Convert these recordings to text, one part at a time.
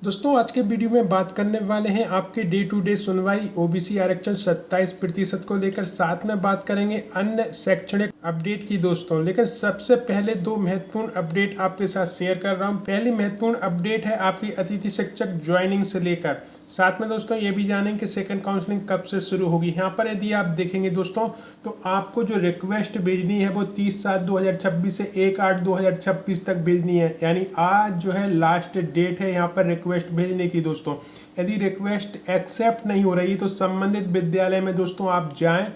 दोस्तों आज के वीडियो में बात करने वाले हैं आपके डे टू डे सुनवाई ओबीसी आरक्षण 27% को लेकर। साथ में बात करेंगे अन्य शैक्षणिक अपडेट की दोस्तों। लेकिन सबसे पहले दो महत्वपूर्ण अपडेट आपके साथ शेयर कर रहा हूं। पहली महत्वपूर्ण अपडेट है आपकी अतिथि शिक्षक ज्वाइनिंग से लेकर। साथ में दोस्तों ये भी जानेंगे कि सेकंड काउंसलिंग कब से शुरू होगी। यहाँ पर यदि आप देखेंगे दोस्तों तो आपको जो रिक्वेस्ट भेजनी है वो 30/7/2026 से 1/8/2026 तक भेजनी है। यानी आज जो है लास्ट डेट है यहाँ पर रिक्वेस्ट भेजने की दोस्तों। यदि रिक्वेस्ट एक्सेप्ट नहीं हो रही तो संबंधित विद्यालय में दोस्तों आप जाएं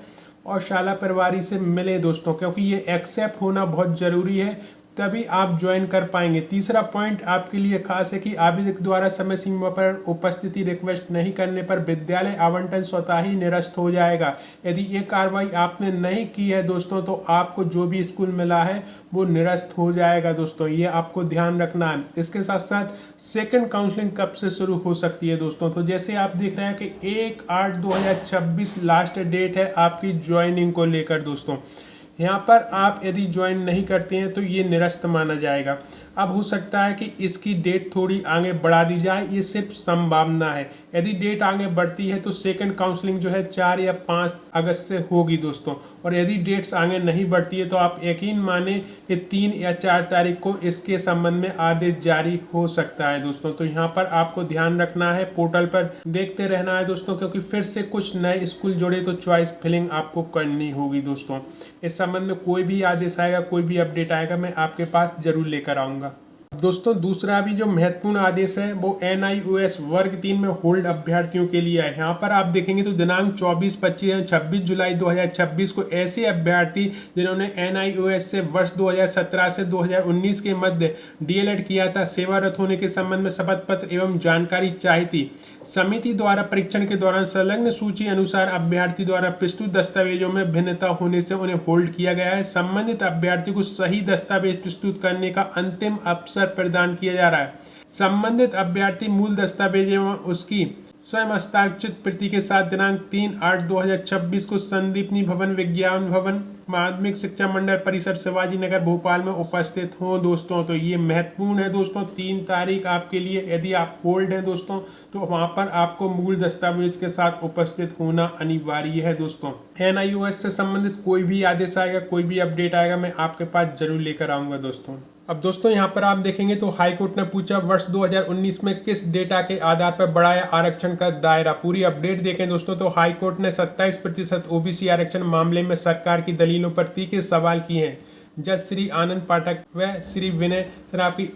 और शाला प्रभारी से मिलें दोस्तों, क्योंकि ये एक्सेप्ट होना बहुत ज़रूरी है, तभी आप ज्वाइन कर पाएंगे। तीसरा पॉइंट आपके लिए खास है कि आवेदक द्वारा समय सीमा पर उपस्थिति रिक्वेस्ट नहीं करने पर विद्यालय आवंटन स्वतः ही निरस्त हो जाएगा। यदि ये कार्रवाई आपने नहीं की है दोस्तों तो आपको जो भी स्कूल मिला है वो निरस्त हो जाएगा दोस्तों, ये आपको ध्यान रखना है। इसके साथ साथ सेकंड काउंसलिंग कब से शुरू हो सकती है दोस्तों, तो जैसे आप देख रहे हैं कि 1/8/2026 लास्ट डेट है आपकी ज्वाइनिंग को लेकर दोस्तों। यहाँ पर आप यदि ज्वाइन नहीं करते हैं तो ये निरस्त माना जाएगा। अब हो सकता है कि इसकी डेट थोड़ी आगे बढ़ा दी जाए, ये सिर्फ संभावना है। यदि डेट आगे बढ़ती है तो सेकंड काउंसलिंग जो है 4 या 5 अगस्त से होगी दोस्तों, और यदि डेट्स आगे नहीं बढ़ती है तो आप यकीन माने कि 3 या 4 तारीख को इसके संबंध में आदेश जारी हो सकता है दोस्तों। तो यहाँ पर आपको ध्यान रखना है, पोर्टल पर देखते रहना है दोस्तों, क्योंकि फिर से कुछ नए स्कूल जुड़े तो चॉइस फिलिंग आपको करनी होगी दोस्तों। इस संबंध में कोई भी आदेश आएगा, कोई भी अपडेट आएगा, मैं आपके पास जरूर लेकर आऊँगा। दोस्तों दूसरा भी जो महत्वपूर्ण आदेश है वो NIOS वर्ग 3 में होल्ड अभ्यर्थियों के लिए है। यहाँ पर आप देखेंगे तो दिनांक 24, 25 और 26 जुलाई 2026 को ऐसे अभ्यर्थी जिन्होंने NIOS से वर्ष 2017 से 2019 के मध्य DLED किया था, सेवारत होने के संबंध में शपथ पत्र एवं जानकारी चाहिए थी। समिति द्वारा परीक्षण के दौरान संलग्न सूची अनुसार अभ्यर्थी द्वारा प्रस्तुत दस्तावेजों में भिन्नता होने से उन्हें होल्ड किया गया है। संबंधित अभ्यर्थी को सही दस्तावेज प्रस्तुत करने का अंतिम अवसर प्रदान किया जा रहा है। संबंधित अभ्यर्थी मूल दस्तावेज एवं उसकी स्वयं हस्ताक्षरित प्रति के साथ दिनांक 3/8/2026 को संदीपनी भवन विज्ञान भवन माध्यमिक शिक्षा मंडल परिसर शिवाजी नगर भोपाल में उपस्थित हों दोस्तों। तो ये महत्वपूर्ण है दोस्तों, 3 तारीख आपके लिए यदि आप होल्ड हैं दोस्तों तो वहां पर आपको मूल दस्तावेज के साथ उपस्थित होना अनिवार्य है दोस्तों। NIOS से संबंधित कोई भी आदेश आएगा, कोई भी अपडेट आएगा, मैं आपके पास जरूर लेकर आऊंगा दोस्तों। अब दोस्तों यहाँ पर आप देखेंगे तो हाईकोर्ट ने पूछा वर्ष 2019 में किस डेटा के आधार पर बढ़ाया आरक्षण का दायरा। पूरी अपडेट देखें दोस्तों तो हाईकोर्ट ने 27% OBC आरक्षण मामले में सरकार की दलीलों पर तीखे सवाल किए हैं। जज श्री आनंद पाठक व श्री विनय सराफ की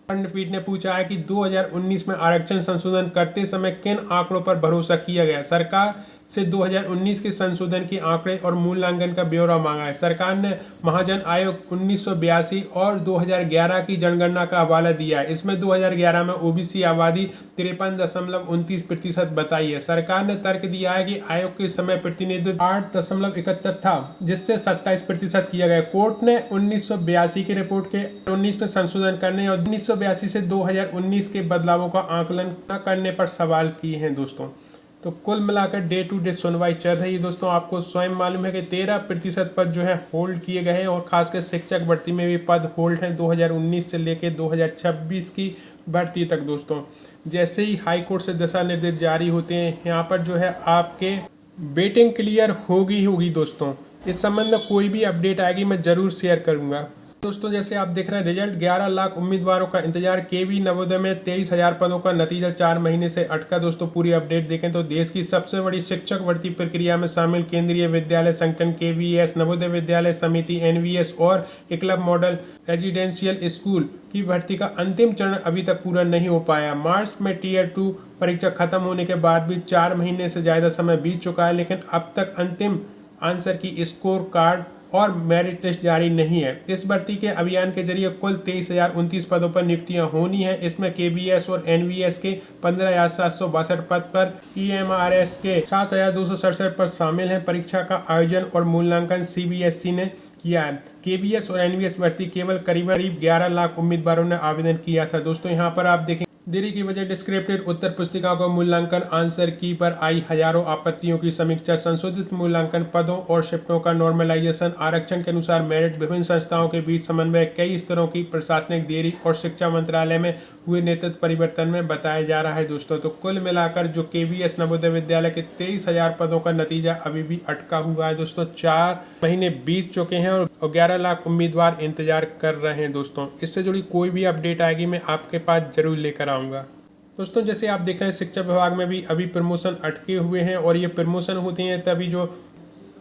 खंडपीठ ने पूछा है कि 2019 में आरक्षण संशोधन करते समय किन आंकड़ों पर भरोसा किया गया। सरकार से 2019 के संशोधन के आंकड़े और मूल्यांकन का ब्यौरा मांगा है। सरकार ने महाजन आयोग 1982 और 2011 की जनगणना का हवाला दिया है। इसमें 2011 में OBC आबादी 53.29% बताई है। सरकार ने तर्क दिया है कि आयोग के समय प्रतिनिधित्व 8.71 था, जिससे 27% किया गया। कोर्ट ने 1982 की रिपोर्ट के 19 में संशोधन करने और 1982 से 2019 के बदलावों का आकलन न करने पर सवाल किए हैं दोस्तों। तो कुल मिलाकर डे टू डे सुनवाई चल रही है दोस्तों। आपको स्वयं मालूम है कि 13% पद जो है होल्ड किए गए हैं, और खासकर शिक्षक भर्ती में भी पद होल्ड हैं 2019 से लेकर 2026 की भर्ती तक दोस्तों। जैसे ही हाई कोर्ट से दिशा निर्देश जारी होते हैं यहाँ पर जो है आपके वेटिंग क्लियर होगी दोस्तों। इस संबंध में कोई भी अपडेट आएगी मैं जरूर शेयर करूँगा दोस्तों। जैसे आप देख रहे हैं रिजल्ट 11 लाख उम्मीदवारों का इंतजार। केवी नवोदय में 23,000 पदों का नतीजा 4 महीने से अटका दोस्तों। पूरी अपडेट देखें तो देश की सबसे बड़ी शिक्षक भर्ती प्रक्रिया में शामिल केंद्रीय विद्यालय संगठन KVS, नवोदय विद्यालय समिति NVS और एकलव्य मॉडल रेजिडेंशियल स्कूल की भर्ती का अंतिम चरण अभी तक पूरा नहीं हो पाया। मार्च में Tier 2 परीक्षा खत्म होने के बाद भी 4 महीने से ज्यादा समय बीत चुका है, लेकिन अब तक अंतिम आंसर की स्कोर कार्ड और मेरिट टेस्ट जारी नहीं है। इस भर्ती के अभियान के जरिए कुल 23,029 पदों पर नियुक्तियां होनी है। इसमें KVS और NVS के 15,762 पद पर, EMRS के 7,267 पद शामिल हैं। परीक्षा का आयोजन और मूल्यांकन CBSE ने किया है। KVS और NVS भर्ती केवल करीब 11 लाख उम्मीदवारों ने आवेदन किया था दोस्तों। यहाँ पर आप देखें देरी की वजह डिस्क्रिप्टिव उत्तर पुस्तिकाओं का मूल्यांकन आंसर की पर आई हजारों आपत्तियों की समीक्षा, संशोधित मूल्यांकन पदों और शिफ्टों का नॉर्मलाइजेशन, आरक्षण के अनुसार मेरिट, विभिन्न संस्थाओं के बीच समन्वय, कई स्तरों की प्रशासनिक देरी और शिक्षा मंत्रालय में हुए नेतृत्व परिवर्तन में बताया जा रहा है दोस्तों। तो कुल मिलाकर जो KVS नवोदय विद्यालय के 23,000 पदों का नतीजा अभी भी अटका हुआ है दोस्तों। 4 महीने बीत चुके हैं और 11 लाख उम्मीदवार इंतजार कर रहे हैं दोस्तों। इससे जुड़ी कोई भी अपडेट आएगी मैं आपके पास जरूर लेकर आऊँगा दोस्तों। जैसे आप देख रहे हैं शिक्षा विभाग में भी अभी प्रमोशन अटके हुए हैं और ये प्रमोशन होती हैं तभी जो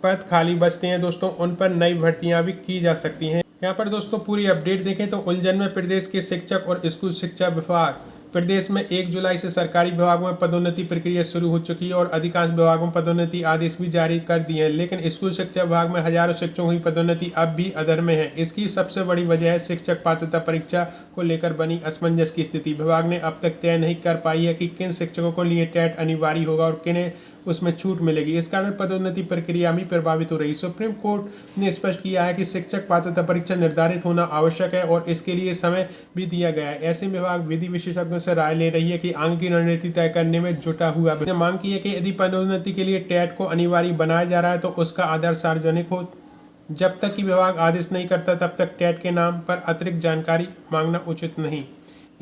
पद खाली बचते हैं दोस्तों उन पर नई भर्तियां भी की जा सकती हैं। यहाँ पर दोस्तों पूरी अपडेट देखें तो उलझन में प्रदेश के शिक्षक और स्कूल शिक्षा विभाग। प्रदेश में 1 जुलाई से सरकारी विभागों में पदोन्नति प्रक्रिया शुरू हो चुकी है और अधिकांश विभागों में पदोन्नति आदेश भी जारी कर दिए हैं, लेकिन स्कूल शिक्षा विभाग में हजारों शिक्षकों की पदोन्नति अब भी अधर में है। इसकी सबसे बड़ी वजह है शिक्षक पात्रता परीक्षा को लेकर बनी असमंजस की स्थिति। विभाग ने अब तक तय नहीं कर पाई है कि किन शिक्षकों को लिए टेट अनिवार्य होगा और किन्हें उसमें छूट मिलेगी। इस कारण पदोन्नति प्रक्रिया भी प्रभावित हो रही। सुप्रीम कोर्ट ने स्पष्ट किया है कि शिक्षक पात्रता परीक्षा निर्धारित होना आवश्यक है और इसके लिए समय भी दिया गया है। ऐसे विभाग विधि विशेषज्ञों से राय ले रही है कि आगे की रणनीति तय करने में जुटा हुआ है। मांग की है कि यदि पदोन्नति के लिए टेट को अनिवार्य बनाया जा रहा है तो उसका आधार सार्वजनिक हो। जब तक कि विभाग आदेश नहीं करता तब तक टेट के नाम पर अतिरिक्त जानकारी मांगना उचित नहीं।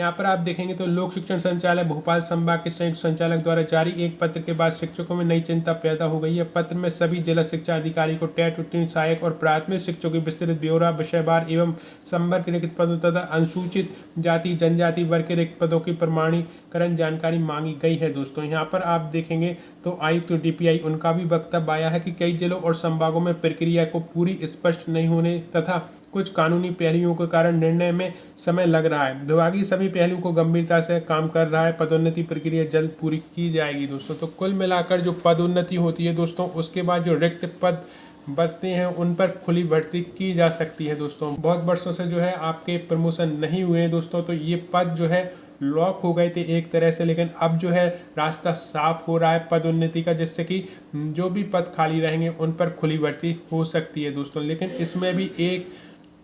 यहाँ पर आप देखेंगे तो लोक शिक्षण संचालय भोपाल संभाग के संयुक्त संचालक द्वारा जारी एक पत्र के बाद शिक्षकों में नई चिंता पैदा हो गई है। पत्र में सभी जिला शिक्षा अधिकारी को टेट उत्तीर्ण सहायक और प्राथमिक शिक्षकों की विस्तृत ब्यौरा, विषयवार एवं संवर्ग के रिक्त पदों तथा अनुसूचित जाति जनजाति वर्ग के रिक्त पदों की प्रमाणीकरण जानकारी मांगी गई है दोस्तों। यहाँ पर आप देखेंगे तो आयुक्त DPI उनका भी वक्तव्य आया है कि कई जिलों और संभागों में प्रक्रिया को पूरी स्पष्ट नहीं होने तथा कुछ कानूनी पहलुओं के कारण निर्णय में समय लग रहा है। विभागीय सभी पहलुओं को गंभीरता से काम कर रहा है। पदोन्नति प्रक्रिया जल्द पूरी की जाएगी दोस्तों। तो कुल मिलाकर जो पदोन्नति होती है दोस्तों उसके बाद जो रिक्त पद बचते हैं उन पर खुली भर्ती की जा सकती है दोस्तों। बहुत वर्षों से जो है आपके प्रमोशन नहीं हुए हैं दोस्तों, तो ये पद जो है लॉक हो गए थे एक तरह से, लेकिन अब जो है रास्ता साफ हो रहा है पदोन्नति का, जिससे कि जो भी पद खाली रहेंगे उन पर खुली भर्ती हो सकती है दोस्तों। लेकिन इसमें भी एक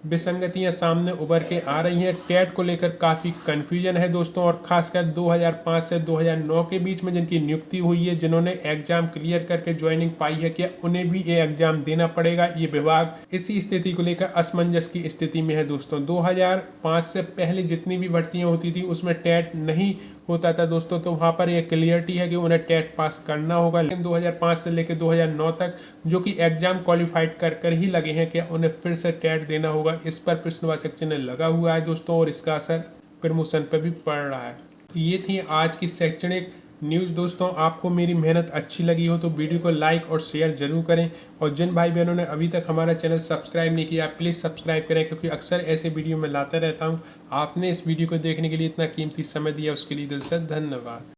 विसंगतियां सामने उभर के आ रही हैं। टेट को लेकर काफ़ी कन्फ्यूजन है दोस्तों और खासकर 2005 से 2009 के बीच में जिनकी नियुक्ति हुई है, जिन्होंने एग्जाम क्लियर करके ज्वाइनिंग पाई है, क्या उन्हें भी ये एग्जाम देना पड़ेगा? ये विभाग इसी स्थिति को लेकर असमंजस की स्थिति में है दोस्तों। 2005 से पहले जितनी भी भर्तियाँ होती थी उसमें टेट नहीं होता था दोस्तों, तो वहाँ पर यह क्लियरिटी है कि उन्हें टेट पास करना होगा। लेकिन 2005 से लेकर 2009 तक जो कि एग्जाम क्वालिफाइड कर ही लगे हैं, क्या उन्हें फिर से टेट देना होगा? इस पर प्रश्नवाचक चिन्ह लगा हुआ है दोस्तों और इसका असर प्रमोशन पर भी पड़ रहा है। ये थी आज की शैक्षणिक न्यूज़ दोस्तों। आपको मेरी मेहनत अच्छी लगी हो तो वीडियो को लाइक और शेयर जरूर करें और जिन भाई बहनों ने अभी तक हमारा चैनल सब्सक्राइब नहीं किया प्लीज़ सब्सक्राइब करें, क्योंकि अक्सर ऐसे वीडियो मैं लाता रहता हूं। आपने इस वीडियो को देखने के लिए इतना कीमती समय दिया उसके लिए दिल से धन्यवाद।